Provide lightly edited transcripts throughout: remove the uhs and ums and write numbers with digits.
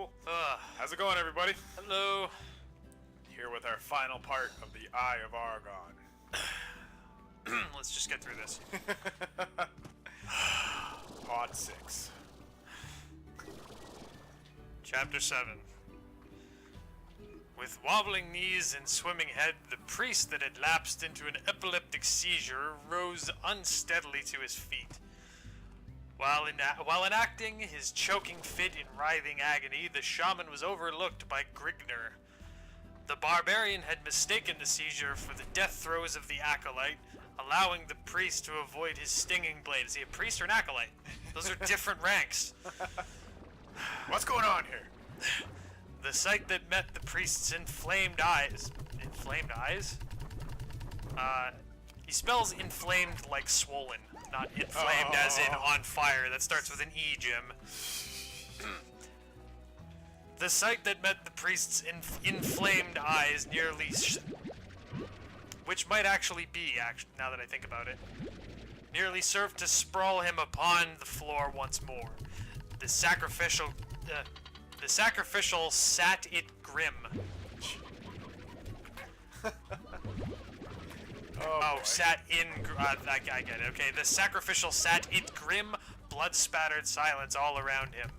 Cool. How's it going, everybody? Hello. Here with our final part of the Eye of Argon. Let's just get through this. Part 6. Chapter 7. With wobbling knees and swimming head, the priest that had lapsed into an epileptic seizure rose unsteadily to his feet. While enacting his choking fit in writhing agony, the shaman was overlooked by Grigner. The barbarian had mistaken the seizure for the death throes of the acolyte, allowing the priest to avoid his stinging blade. Is he a priest or an acolyte? Those are different ranks. What's going on here? The sight that met the priest's inflamed eyes... Inflamed eyes? He spells inflamed like swollen, not inflamed as in on fire. That starts with an E, Jim. The sight that met the priest's inflamed eyes nearly... which might actually be, now that I think about it, nearly served to sprawl him upon the floor once more. The sacrificial sat it grim. Sat in... I get it. Okay, the sacrificial sat it grim, blood-spattered silence all around him.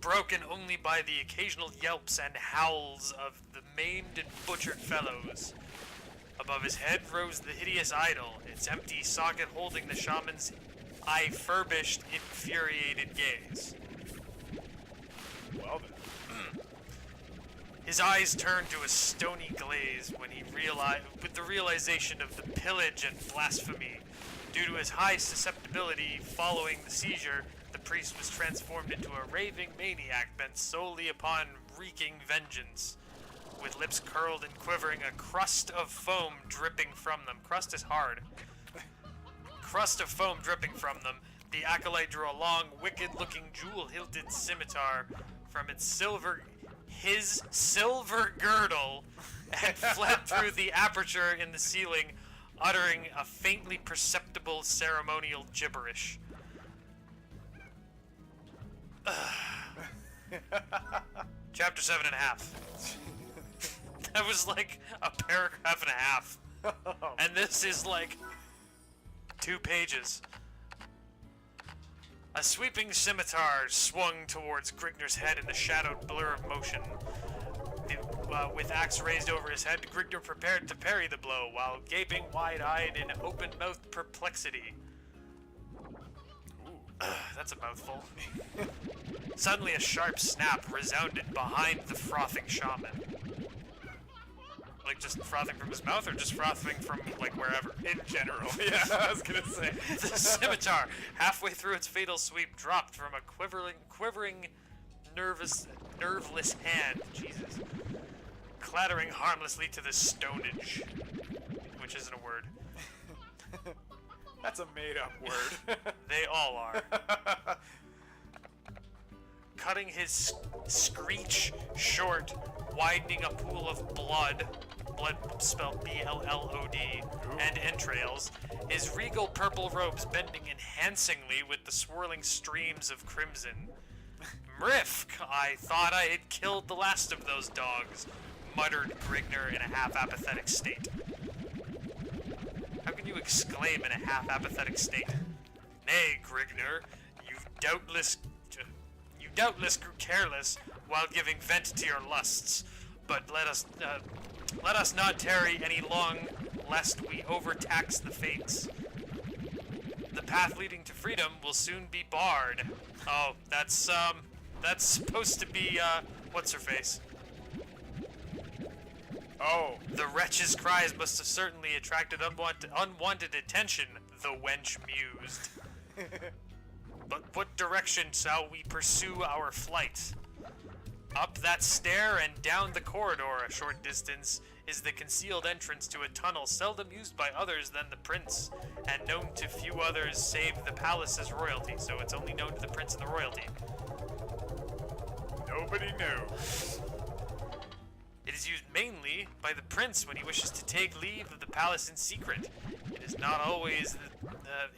Broken only by the occasional yelps and howls of the maimed and butchered fellows. Above his head rose the hideous idol, its empty socket holding the shaman's eye-furbished, infuriated gaze. Well then. His eyes turned to a stony glaze when he realized, with the realization of the pillage and blasphemy. Due to his high susceptibility following the seizure, the priest was transformed into a raving maniac bent solely upon wreaking vengeance. With lips curled and quivering, a crust of foam dripping from them. Crust is hard. Crust of foam dripping from them, the acolyte drew a long, wicked-looking, jewel-hilted scimitar from his silver girdle and fled through the aperture in the ceiling, uttering a faintly perceptible ceremonial gibberish. Chapter 7.5. That was like a paragraph and a half. And this is like 2 pages. A sweeping scimitar swung towards Grigner's head in the shadowed blur of motion. With axe raised over his head, Grigner prepared to parry the blow, while gaping wide-eyed in open-mouthed perplexity. That's a mouthful. Suddenly a sharp snap resounded behind the frothing shaman. Like, just frothing from his mouth, or just frothing from, like, wherever? In general, yeah, I was gonna say. The scimitar, halfway through its fatal sweep, dropped from a quivering, nerveless hand. Jesus. Clattering harmlessly to the stonage. Which isn't a word. That's a made-up word. They all are. Cutting his screech short, widening a pool of blood spelled B-L-L-O-D, and entrails, his regal purple robes bending enhancingly with the swirling streams of crimson. Mrifk, I thought I had killed the last of those dogs, muttered Grigner in a half-apathetic state. How can you exclaim in a half-apathetic state? Nay, Grigner, you doubtless grew careless while giving vent to your lusts, but let us not tarry any long, lest we overtax the fates. The path leading to freedom will soon be barred. Oh, that's supposed to be, what's-her-face? Oh. The wretch's cries must have certainly attracted unwanted attention, the wench mused. But what direction shall we pursue our flight? Up that stair and down the corridor a short distance is the concealed entrance to a tunnel seldom used by others than the prince, and known to few others save the palace's royalty, so it's only known to the prince and the royalty. Nobody knows. It is used mainly by the prince when he wishes to take leave of the palace in secret. It is not always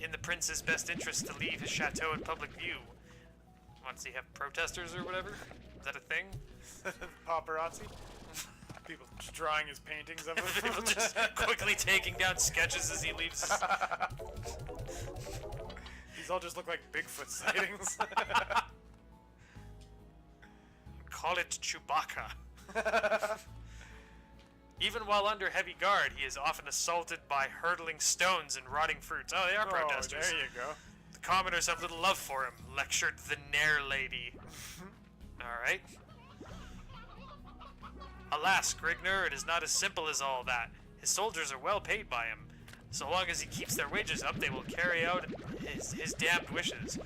in the prince's best interest to leave his chateau in public view. Once you have protesters or whatever? Is that a thing? Paparazzi? People just drawing his paintings of him. People just quickly taking down sketches as he leaves. These all just look like Bigfoot sightings. Call it Chewbacca. Even while under heavy guard, he is often assaulted by hurtling stones and rotting fruits. Oh, they are protesters. There you go. The commoners have little love for him, lectured the Nair lady. Alright. Alas, Grigner, it is not as simple as all that. His soldiers are well paid by him. So long as he keeps their wages up, they will carry out his damned wishes.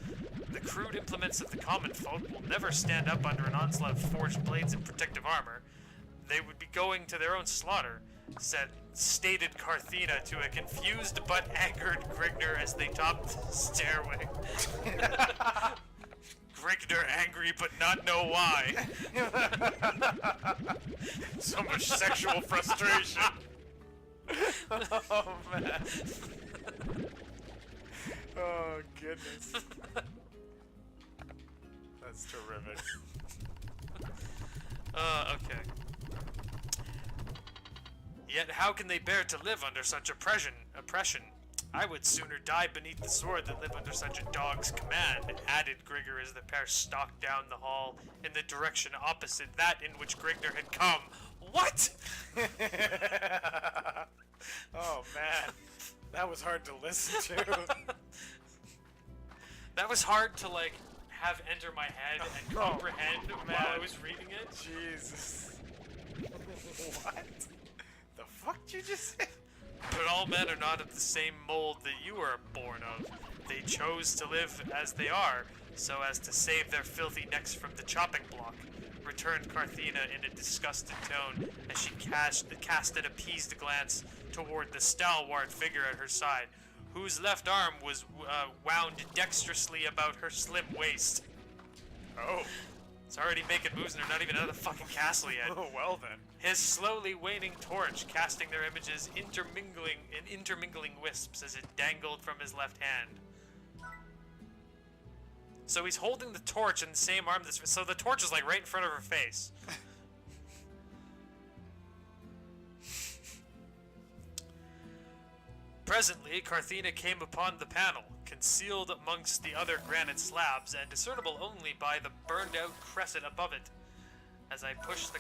The crude implements of the common folk will never stand up under an onslaught of forged blades and protective armor. They would be going to their own slaughter, stated Carthena to a confused but angered Grigner as they topped the stairway. Grigner angry but not know why. So much sexual frustration. Oh, man. Oh, goodness. That's terrific. Okay. Yet how can they bear to live under such oppression? I would sooner die beneath the sword than live under such a dog's command, added Grigor as the pair stalked down the hall in the direction opposite that in which Grigor had come. What? Oh, man. That was hard to listen to. That was hard to, like, have enter my head and comprehend while I was reading it. Jesus. What? The fuck did you just say? But all men are not of the same mold that you are born of. They chose to live as they are, so as to save their filthy necks from the chopping block, returned Carthena in a disgusted tone as she cast an appeased glance toward the stalwart figure at her side, whose left arm was wound dexterously about her slim waist. Oh. It's already making moves and they're not even out of the fucking castle yet. Oh, well then. His slowly waning torch casting their images intermingling wisps as it dangled from his left hand. So he's holding the torch in the same arm so the torch is like right in front of her face. Presently, Carthena came upon the panel, concealed amongst the other granite slabs and discernible only by the burned-out crescent above it. As I pushed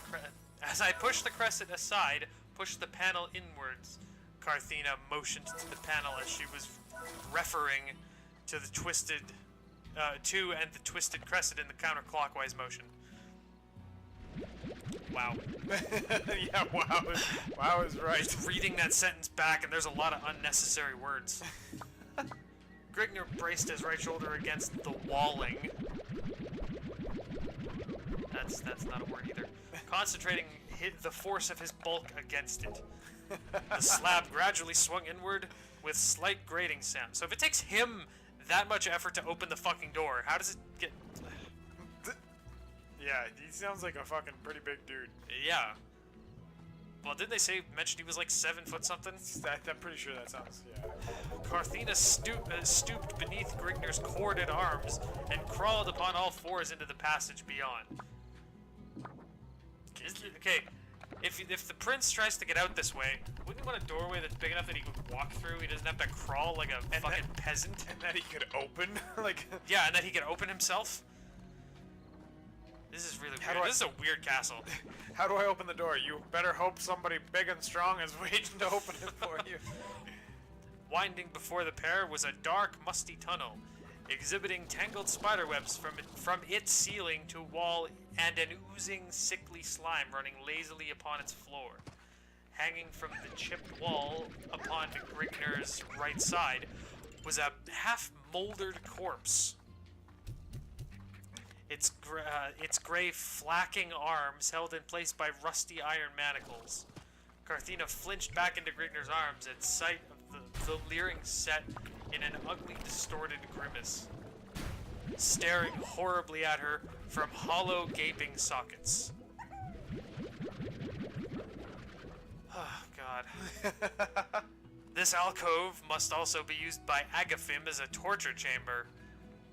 the crescent aside, pushed the panel inwards. Carthena motioned to the panel as she was referring to the twisted crescent in the counterclockwise motion. Wow. Yeah, wow. Wow is right. Just reading that sentence back, and there's a lot of unnecessary words. Grigner braced his right shoulder against the walling. That's not a word either. Concentrating the force of his bulk against it. The slab gradually swung inward with slight grating sound. So if it takes him that much effort to open the fucking door, how does it get... Yeah, he sounds like a fucking pretty big dude. Yeah. Well, didn't they mention he was like 7 foot something? I'm pretty sure that sounds, yeah. Carthena stooped beneath Grigner's corded arms and crawled upon all fours into the passage beyond. Okay, if the prince tries to get out this way, wouldn't he want a doorway that's big enough that he could walk through? He doesn't have to crawl like a fucking peasant. And that he could open, like... Yeah, and that he could open himself. This is really weird. This is a weird castle. How do I open the door? You better hope somebody big and strong is waiting to open it for you. Winding before the pair was a dark, musty tunnel, exhibiting tangled spiderwebs from its ceiling to wall and an oozing, sickly slime running lazily upon its floor. Hanging from the chipped wall upon Grigner's right side was a half-moldered corpse. Its gray, flacking arms held in place by rusty iron manacles. Carthena flinched back into Grigner's arms at sight of the leering set in an ugly, distorted grimace, staring horribly at her from hollow, gaping sockets. Oh, God. This alcove must also be used by Agaphim as a torture chamber.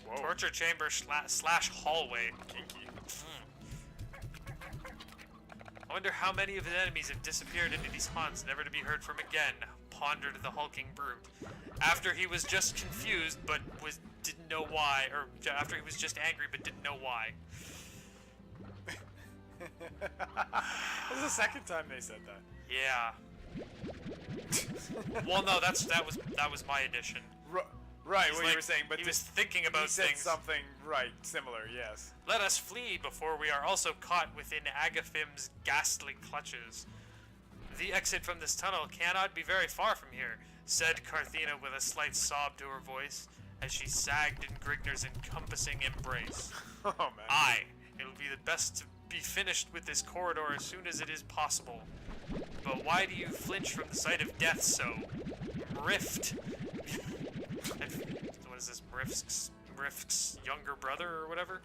Whoa. Torture chamber slash hallway. Kinky. I wonder how many of his enemies have disappeared into these haunts, never to be heard from again, pondered the hulking brute. After he was just confused, but didn't know why, or after he was just angry, but didn't know why. This is the second time they said that. Yeah. Well, no, that was my addition. Right, He's what like- you were saying, but he was thinking about he said things. something right, similar, yes. Let us flee before we are also caught within Agaphim's ghastly clutches. The exit from this tunnel cannot be very far from here, said Carthena with a slight sob to her voice, as she sagged in Grignor's encompassing embrace. Oh, man. Aye, it'll be the best to be finished with this corridor as soon as it is possible. But why do you flinch from the sight of death so? Rift. What is this? Rift's younger brother or whatever?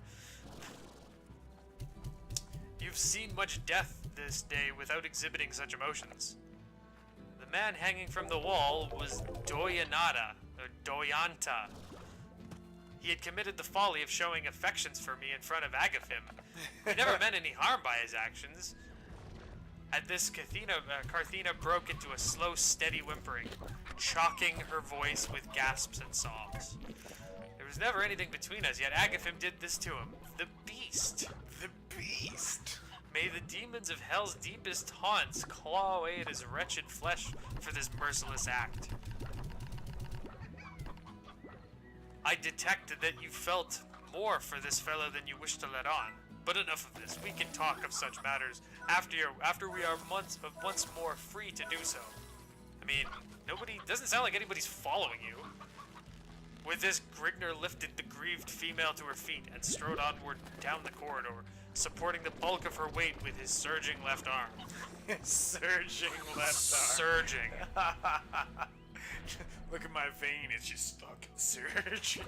You've seen much death this day without exhibiting such emotions. The man hanging from the wall was Doyanata, or Doyanta. He had committed the folly of showing affections for me in front of Agaphim. He never meant any harm by his actions. At this, Carthena broke into a slow, steady whimpering, chalking her voice with gasps and sobs. There was never anything between us, yet Agaphim did this to him. The beast! The beast! May the demons of hell's deepest haunts claw away at his wretched flesh for this merciless act. I detected that you felt more for this fellow than you wished to let on. But enough of this. We can talk of such matters after we are once more free to do so. I mean, doesn't sound like anybody's following you. With this, Grignor lifted the grieved female to her feet and strode onward down the corridor, supporting the bulk of her weight with his surging left arm. Surging left arm. Surging. Look at my vein, it's just fucking surging.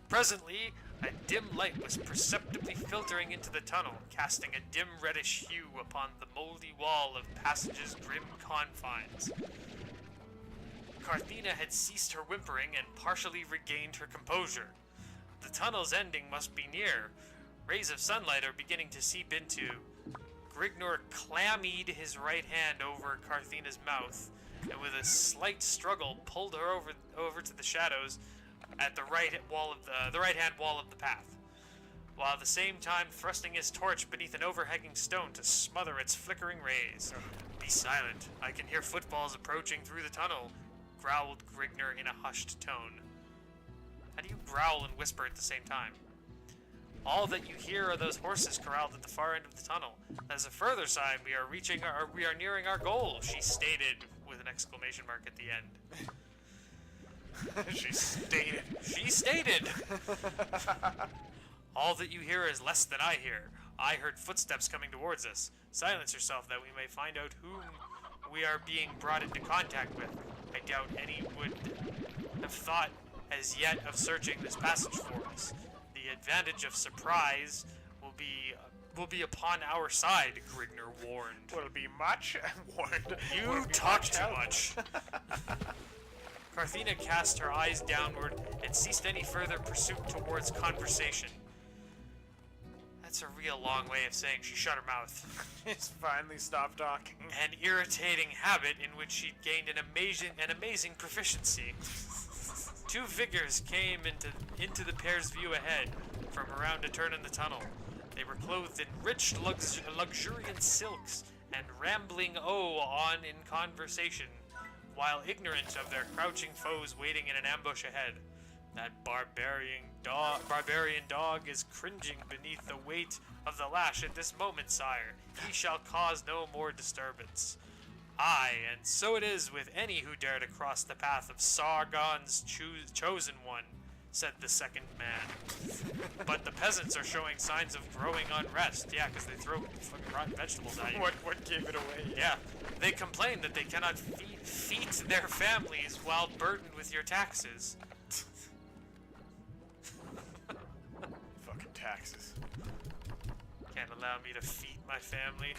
Presently, a dim light was perceptibly filtering into the tunnel, casting a dim reddish hue upon the moldy wall of passage's grim confines. Carthena had ceased her whimpering and partially regained her composure. The tunnel's ending must be near. Rays of sunlight are beginning to seep into. Grignor clammied his right hand over Carthena's mouth, and with a slight struggle pulled her over to the shadows at the right hand wall of the path, while at the same time thrusting his torch beneath an overhanging stone to smother its flickering rays. Be silent. I can hear footfalls approaching through the tunnel, growled Grignor in a hushed tone. How do you growl and whisper at the same time? All that you hear are those horses corralled at the far end of the tunnel. As a further sign, we are nearing our goal, she stated with an exclamation mark at the end. She stated. She stated! All that you hear is less than I hear. I heard footsteps coming towards us. Silence yourself that we may find out whom we are being brought into contact with. I doubt any would have thought as yet of searching this passage for us. The advantage of surprise will be upon our side, Grignor warned. Will it be much? Warned. You talk too much. Carthena cast her eyes downward and ceased any further pursuit towards conversation. That's a real long way of saying she shut her mouth. She's finally stopped talking. An irritating habit in which she'd gained an amazing proficiency. Two figures came into the pair's view ahead from around a turn in the tunnel. They were clothed in rich, luxuriant silks and rambling on in conversation, while ignorant of their crouching foes waiting in an ambush ahead. That barbarian dog is cringing beneath the weight of the lash at this moment, sire. He shall cause no more disturbance. Aye, and so it is with any who dare to cross the path of Sargon's chosen one, said the second man. But the peasants are showing signs of growing unrest. Yeah, because they throw fucking rotten vegetables at you. What gave it away? Yeah, they complain that they cannot feed their families while burdened with your taxes. Fucking taxes. Can't allow me to feed my family.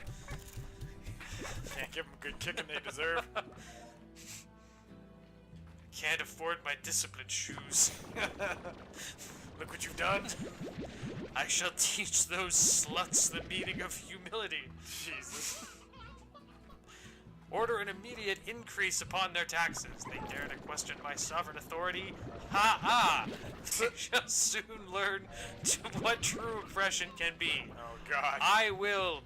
Can't give them a good kicking they deserve. can't afford my discipline shoes. Look what you've done. I shall teach those sluts the meaning of humility. Jesus. Order an immediate increase upon their taxes. They dare to question my sovereign authority? Ha ha! They shall soon learn to what true oppression can be. Oh God. I will... ...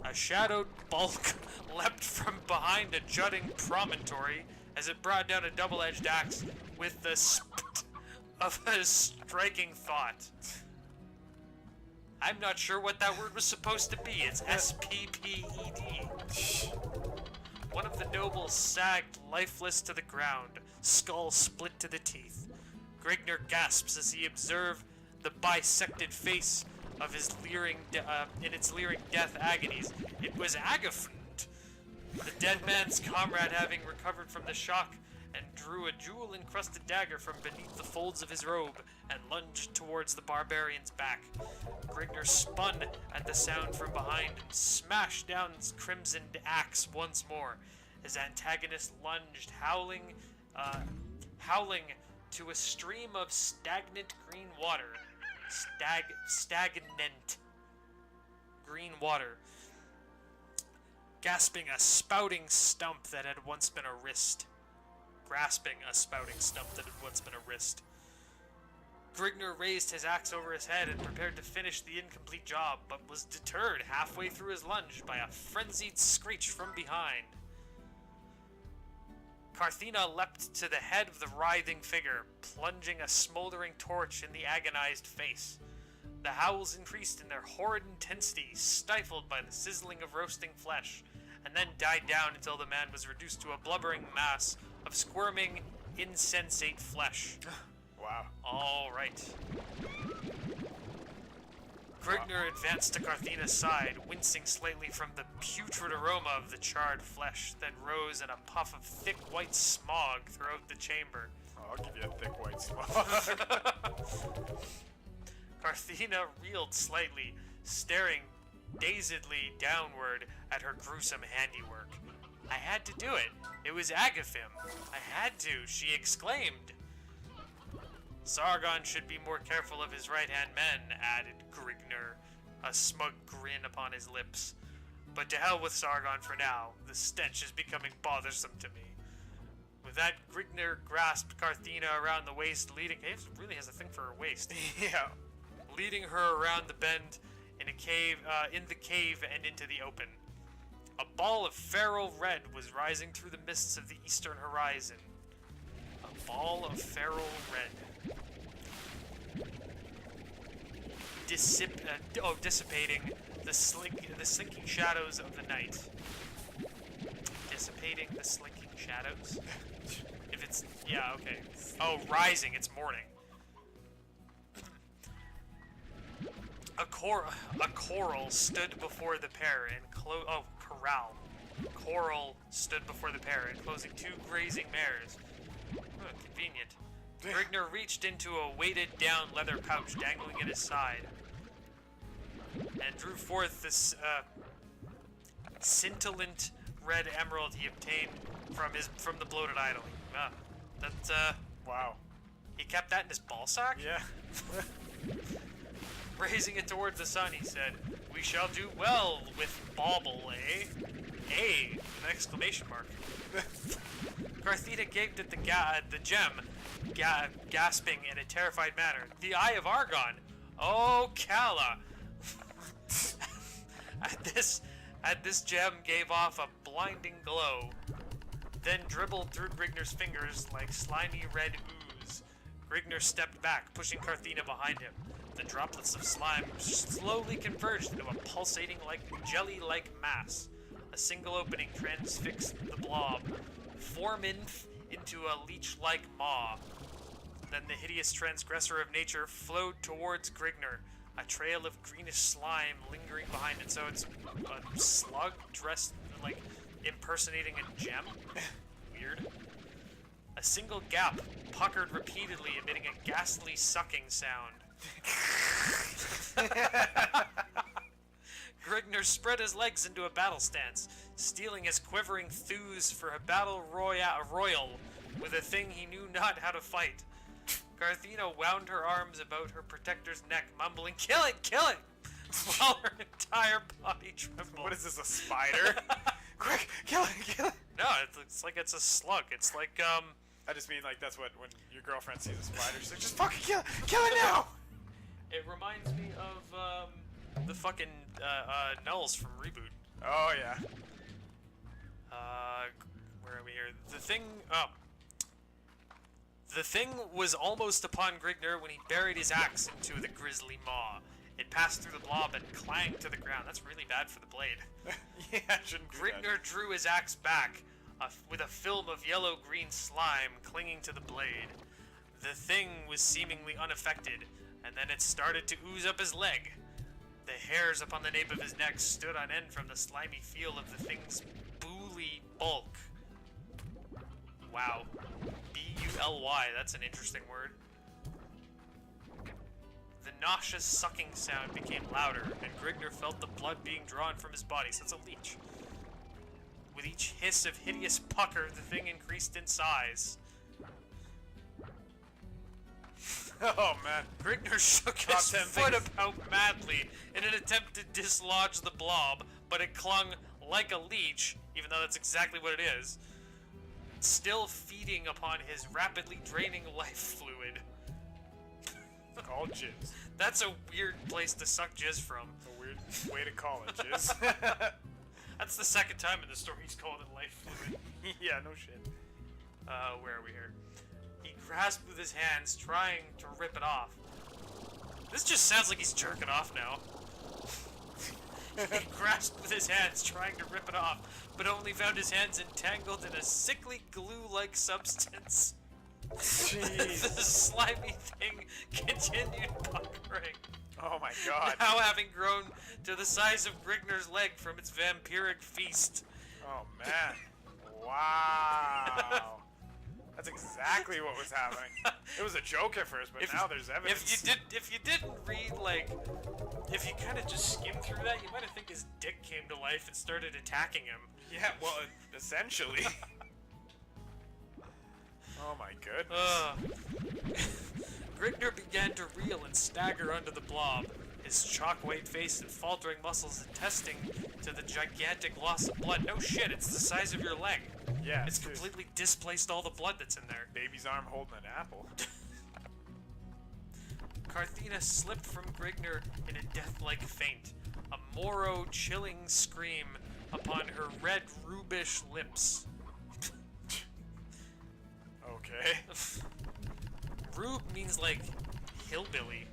A shadowed bulk leapt from behind a jutting promontory as it brought down a double-edged axe with the spit of a striking thought. I'm not sure what that word was supposed to be. It's S-P-P-E-D. One of the nobles sagged lifeless to the ground, skull split to the teeth. Grigner gasps as he observed the bisected face of his leering, in its leering death agonies. It was Agafund, the dead man's comrade, having recovered from the shock, and drew a jewel-encrusted dagger from beneath the folds of his robe and lunged towards the barbarian's back. Grigner spun at the sound from behind and smashed down his crimsoned axe once more. His antagonist lunged, howling to a stream of stagnant green water. Stagnant green water, gasping a spouting stump that had once been a wrist. Grasping a spouting stump that had once been a wrist. Grigner raised his axe over his head and prepared to finish the incomplete job, but was deterred halfway through his lunge by a frenzied screech from behind. Carthena leapt to the head of the writhing figure, plunging a smoldering torch in the agonized face. The howls increased in their horrid intensity, stifled by the sizzling of roasting flesh, and then died down until the man was reduced to a blubbering mass of squirming, insensate flesh. Wow. All right. Grigner advanced to Carthena's side, wincing slightly from the putrid aroma of the charred flesh that rose in a puff of thick white smog throughout the chamber. Oh, I'll give you a thick white smog. Carthena reeled slightly, staring dazedly downward at her gruesome handiwork. I had to do it. It was Agaphim. I had to, she exclaimed. Sargon should be more careful of his right-hand men, added Grigner, a smug grin upon his lips. But to hell with Sargon for now. The stench is becoming bothersome to me. With that, Grigner grasped Carthena around the waist, leading... He really has a thing for her waist. Yeah. Leading her around the bend in a cave, in the cave and into the open. A ball of feral red was rising through the mists of the eastern horizon. A ball of feral red. Dissipating the slinking shadows of the night. Dissipating the slinking shadows? If it's... yeah, okay. Oh, rising, it's morning. A coral stood before the pair and corral. Coral stood before the pair, enclosing two grazing mares. Oh, convenient. Grigner reached into a weighted-down leather pouch dangling at his side, and drew forth this scintillant red emerald he obtained from the bloated idol. Wow. He kept that in his ball sack? Yeah. Raising it towards the sun, he said, "We shall do well with bauble, eh? Eh?" With an exclamation mark. Carthena gaped at the gem, gasping in a terrified manner. "The Eye of Argon! Oh, Kala!" At this gem gave off a blinding glow, then dribbled through Grigner's fingers like slimy red ooze. Grigner stepped back, pushing Carthena behind him. The droplets of slime slowly converged into a pulsating, jelly-like mass. A single opening transfixed the blob, forming into a leech-like maw. Then the hideous transgressor of nature flowed towards Grigner, a trail of greenish slime lingering behind it. So it's a slug dressed, impersonating a gem? Weird. A single gap puckered repeatedly, emitting a ghastly sucking sound. Grigner spread his legs into a battle stance, steeling his quivering thews for a battle royal with a thing he knew not how to fight. Carthena wound her arms about her protector's neck, mumbling, "Kill it, kill it!" while her entire body trembled. What is this, a spider? Quick, kill it, kill it! No, it's like it's a slug. It's like, I just mean, like, that's what, when your girlfriend sees a spider, she's like, just fucking kill it now! It reminds me of, the fucking, Nulls from Reboot. Oh, yeah. Where are we here? The thing was almost upon Grigner when he buried his axe into the grisly maw. It passed through the blob and clanged to the ground. That's really bad for the blade. Yeah, I shouldn't do that. Grigner drew his axe back, with a film of yellow-green slime clinging to the blade. The thing was seemingly unaffected, and then it started to ooze up his leg. The hairs upon the nape of his neck stood on end from the slimy feel of the thing's bully bulk. Wow. B-U-L-Y, that's an interesting word. The nauseous sucking sound became louder, and Grigner felt the blood being drawn from his body, so it's a leech. With each hiss of hideous pucker, the thing increased in size. Oh, man. Grigner shook Top his 10 foot things. about madly in an attempt to dislodge the blob, but it clung like a leech, even though that's exactly what it is, still feeding upon his rapidly draining life fluid. Called jizz. That's a weird place to suck jizz from. A weird way to call it, jizz. That's the second time in the story he's called it life fluid. Yeah, no shit. Where are we here? He grasped with his hands, trying to rip it off. This just sounds like he's jerking off now. He grasped with his hands, trying to rip it off, but only found his hands entangled in a sickly glue-like substance. Jeez. The slimy thing continued puckering. Oh my god. Now having grown to the size of Grigner's leg from its vampiric feast. Oh man. Wow. That's exactly what was happening. It was a joke at first, but now there's evidence. If you didn't read, like, if you kind of just skimmed through that, you might have think his dick came to life and started attacking him. Yeah, well, essentially. Oh my goodness. Grigner began to reel and stagger under the blob, his chalk-white face and faltering muscles attesting to the gigantic loss of blood. No shit, it's the size of your leg. Yeah, It's dude. completely displaced all the blood that's in there. Baby's arm holding an apple. Carthena slipped from Grigner in a death-like faint, a Moro chilling scream upon her red rubish lips. Okay. Rube means, like, hillbilly.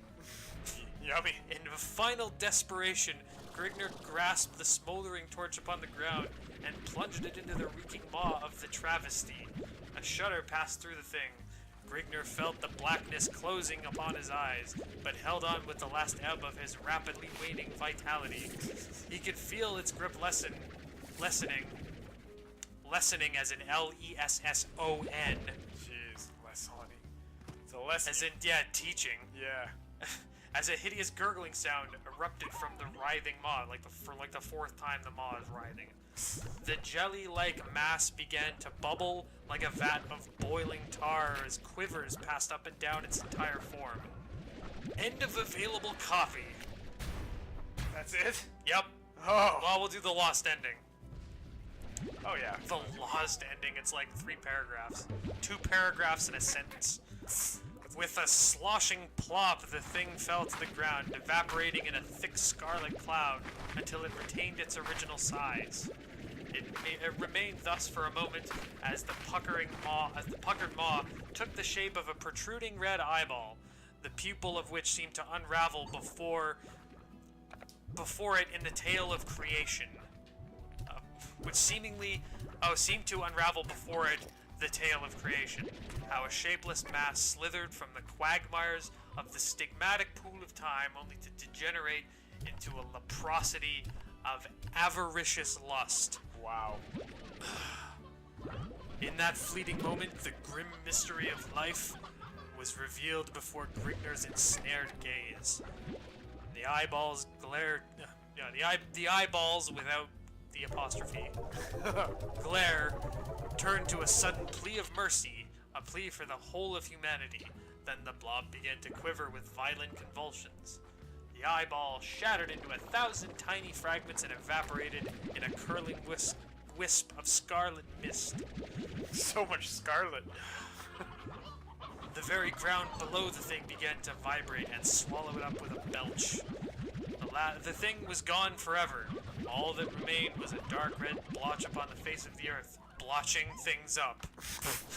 Yummy. In a final desperation, Grigner grasped the smoldering torch upon the ground and plunged it into the reeking maw of the travesty. A shudder passed through the thing. Grigner felt the blackness closing upon his eyes, but held on with the last ebb of his rapidly waning vitality. He could feel its grip lessening as in L-E-S-S-O-N. Jeez, lessoning. It's a lesson. As in, yeah, teaching. Yeah. As a hideous gurgling sound erupted from the writhing maw, for the fourth time the maw is writhing. The jelly-like mass began to bubble like a vat of boiling tar as quivers passed up and down its entire form. End of available copy. That's it? Yep. Oh. Well, we'll do the lost ending. Oh yeah. The lost ending, it's like 3 paragraphs. 2 paragraphs and a sentence. With a sloshing plop, the thing fell to the ground, evaporating in a thick scarlet cloud until it retained its original size. It remained thus for a moment as the puckered maw took the shape of a protruding red eyeball, the pupil of which seemed to unravel before it in the tale of creation. Which seemed to unravel before it the tale of creation. How a shapeless mass slithered from the quagmires of the stigmatic pool of time only to degenerate into a leprosity of avaricious lust. Wow. In that fleeting moment, the grim mystery of life was revealed before Grigner's ensnared gaze. The eyeballs glared Yeah, the eyeballs without the apostrophe. Glare turned to a sudden plea of mercy, a plea for the whole of humanity. Then the blob began to quiver with violent convulsions. The eyeball shattered into 1,000 tiny fragments and evaporated in a curling wisp of scarlet mist. So much scarlet. The very ground below the thing began to vibrate and swallow it up with a belch. The thing was gone forever. All that remained was a dark red blotch upon the face of the earth, blotching things up.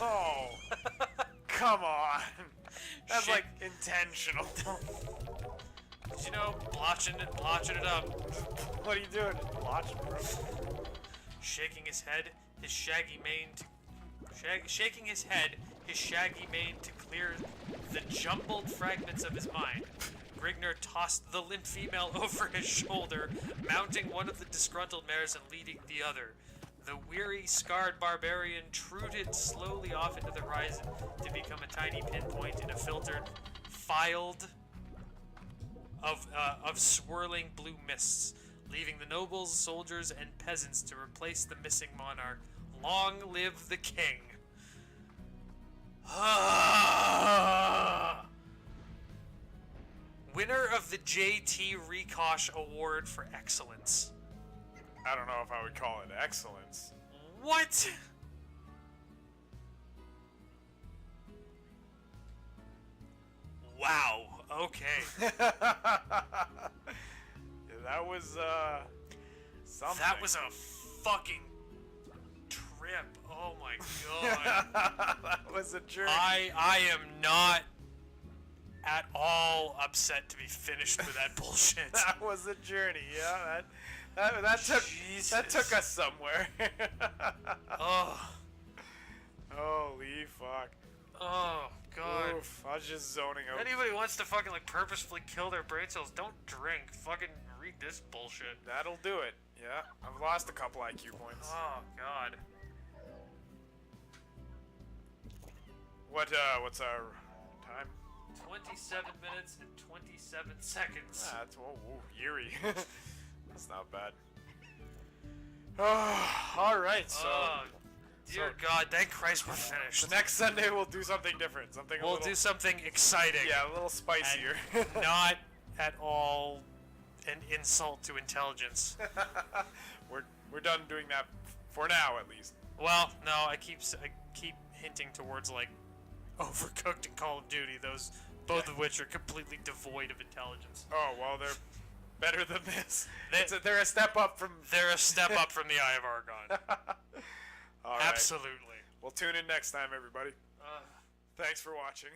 Oh, come on. That's Shit. like intentional. Did you know, blotching it up. What are you doing? Blotching, bro. Shaking his head, his shaggy mane to clear the jumbled fragments of his mind. Grigner tossed the limp female over his shoulder, mounting one of the disgruntled mares and leading the other. The weary, scarred barbarian truded slowly off into the horizon to become a tiny pinpoint in a filtered, filed of swirling blue mists, leaving the nobles, soldiers, and peasants to replace the missing monarch. Long live the king! Winner of the J.T. Rikosh Award for Excellence. I don't know if I would call it excellence. What? Wow. Okay. That was something. That was a fucking trip. Oh my god. That was a journey. I am not at all upset to be finished with that bullshit. That was a journey. Yeah, that took us somewhere. Oh. Holy fuck. Oh god. Oof, I was just zoning out. If anybody wants to fucking like purposefully kill their brain cells, don't drink. Fucking read this bullshit. That'll do it. Yeah, I've lost a couple IQ points. Oh god. What's our time? 27 minutes and 27 seconds. Ah, that's eerie. That's not bad. Oh, all right. So, dear God, thank Christ we're finished. the next Sunday we'll do something different. We'll do something exciting. Yeah, a little spicier. Not at all an insult to intelligence. we're done doing that for now, at least. Well, no, I keep hinting towards like Overcooked and Call of Duty. Those both of which are completely devoid of intelligence. Oh well, they're better than this. They're a step up from. They're a step up from the Eye of Argon. All right. Absolutely. We'll tune in next time, everybody. Thanks for watching.